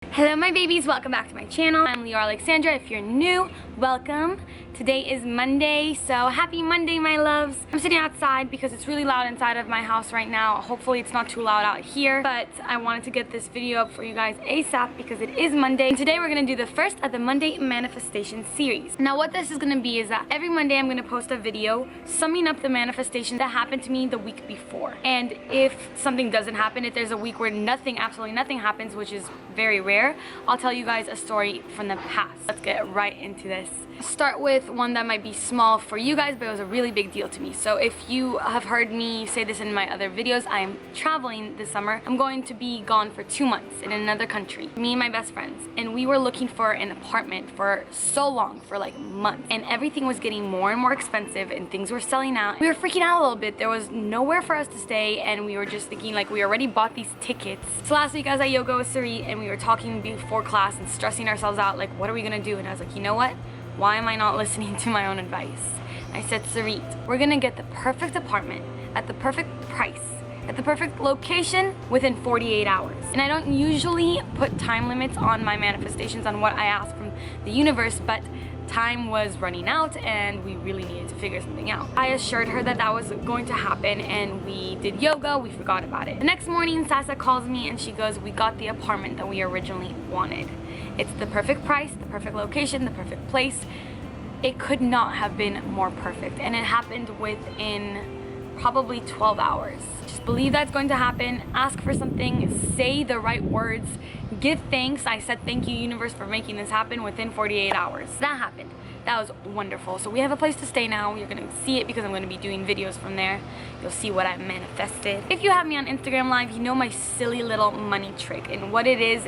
Hello my babies, welcome back to my channel. I'm Leeor Alexandra. If you're new, welcome. Today is Monday, so happy Monday my loves. I'm sitting outside because it's really loud inside of my house right now. Hopefully it's not too loud out here, but I wanted to get this video up for you guys ASAP because it is Monday. And today we're gonna do the first of the Monday manifestation series. Now what this is gonna be is that every Monday I'm gonna post a video summing up the manifestation that happened to me the week before. And if something doesn't happen, if there's a week where absolutely nothing happens, which is very rare, I'll tell you guys a story from the past. Let's get right into this. I'll start with one that might be small for you guys, but it was a really big deal to me. So if you have heard me say this in my other videos, I'm traveling this summer. I'm going to be gone for 2 months in another country, me and my best friends. And we were looking for an apartment for so long, for like months. And everything was getting more and more expensive and things were selling out. We were freaking out a little bit. There was nowhere for us to stay and we were just thinking like we already bought these tickets. So last week I was at yoga with Sarit and we were talking before class and stressing ourselves out like what are we gonna do? And I was like, you know what? Why am I not listening to my own advice? I said, Sarit, we're gonna get the perfect apartment at the perfect price, at the perfect location within 48 hours. And I don't usually put time limits on my manifestations on what I ask from the universe, but time was running out and we really needed to figure something out. I assured her that that was going to happen and we did yoga, we forgot about it. The next morning, Sasa calls me and she goes, we got the apartment that we originally wanted. It's the perfect price, the perfect location, the perfect place. It could not have been more perfect and it happened within probably 12 hours. Just believe that's going to happen, ask for something, say the right words, give thanks. I said thank you universe for making this happen within 48 hours. That happened. That was wonderful. So we have a place to stay now. You're gonna see it because I'm gonna be doing videos from there. You'll see what I manifested. If you have me on Instagram Live, you know my silly little money trick. And what it is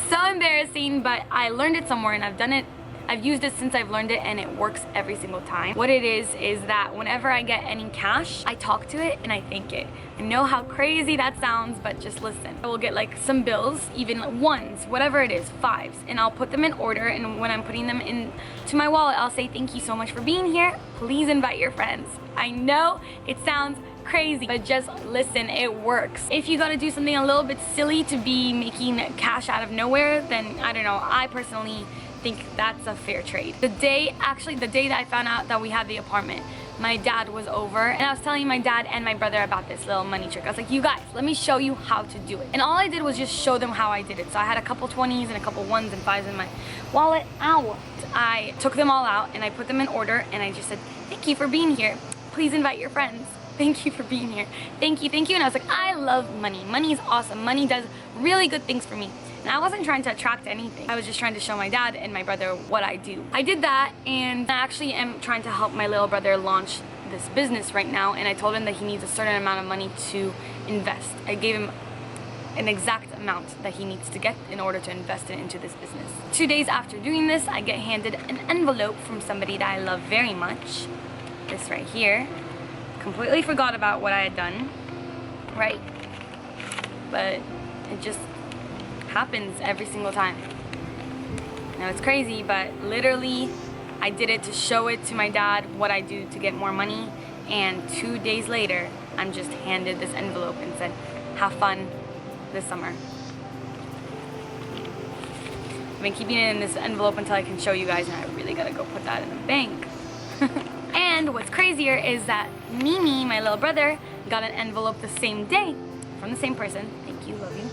so embarrassing, but I learned it somewhere and I've done it. I've used it since I've learned it and it works every single time. What it is that whenever I get any cash, I talk to it and I thank it. I know how crazy that sounds, but just listen. I will get like some bills, even ones, whatever it is, fives, and I'll put them in order, and when I'm putting them into my wallet, I'll say thank you so much for being here. Please invite your friends. I know it sounds crazy, but just listen, it works. If you gotta do something a little bit silly to be making cash out of nowhere, then I don't know, I personally think that's a fair trade. The day that I found out that we had the apartment, my dad was over and I was telling my dad and my brother about this little money trick. I was like, you guys, let me show you how to do it. And all I did was just show them how I did it. So I had a couple 20s and a couple 1s and 5s in my wallet. Ow! I took them all out and I put them in order and I just said, thank you for being here. Please invite your friends. Thank you for being here. Thank you, thank you. And I was like, I love money. Money is awesome. Money does really good things for me. And I wasn't trying to attract anything. I was just trying to show my dad and my brother what I do. I did that and I actually am trying to help my little brother launch this business right now, and I told him that he needs a certain amount of money to invest. I gave him an exact amount that he needs to get in order to invest it into this business. 2 days after doing this, I get handed an envelope from somebody that I love very much. This right here. Completely forgot about what I had done, right? But it just happens every single time. Now it's crazy, but literally I did it to show it to my dad what I do to get more money, and 2 days later I'm just handed this envelope and said, have fun this summer. I've been keeping it in this envelope until I can show you guys, and I really gotta go put that in the bank. And what's crazier is that Mimi, my little brother, got an envelope the same day from the same person. Thank you, love you.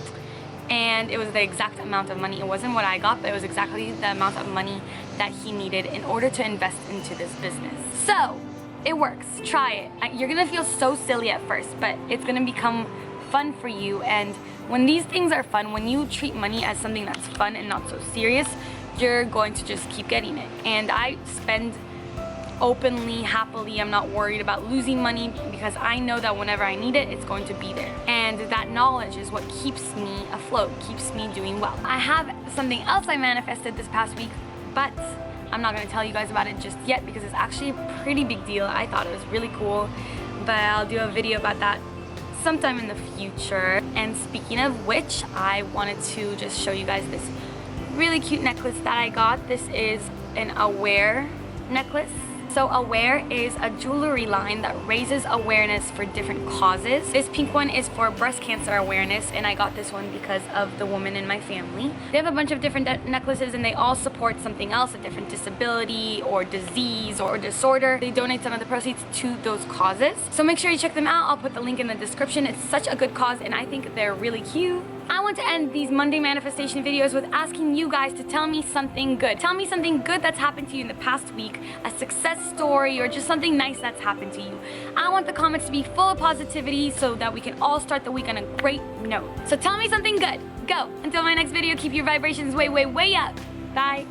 And it was the exact amount of money. It wasn't what I got, but it was exactly the amount of money that he needed in order to invest into this business. So, it works. Try it. You're gonna feel so silly at first, but it's gonna become fun for you. And when these things are fun, when you treat money as something that's fun and not so serious, you're going to just keep getting it. And I spend openly, happily. I'm not worried about losing money because I know that whenever I need it, it's going to be there. And that knowledge is what keeps me afloat, keeps me doing well. I have something else I manifested this past week, but I'm not going to tell you guys about it just yet because it's actually a pretty big deal. I thought it was really cool, but I'll do a video about that sometime in the future. And speaking of which, I wanted to just show you guys this really cute necklace that I got. This is an aware necklace. So Aware is a jewelry line that raises awareness for different causes. This pink one is for breast cancer awareness, and I got this one because of the woman in my family. They have a bunch of different necklaces, and they all support something else, a different disability or disease or disorder. They donate some of the proceeds to those causes. So make sure you check them out. I'll put the link in the description. It's such a good cause, and I think they're really cute. I want to end these Monday manifestation videos with asking you guys to tell me something good. Tell me something good that's happened to you in the past week, a success story, or just something nice that's happened to you. I want the comments to be full of positivity so that we can all start the week on a great note. So tell me something good. Go. Until my next video, keep your vibrations way, way, way up. Bye.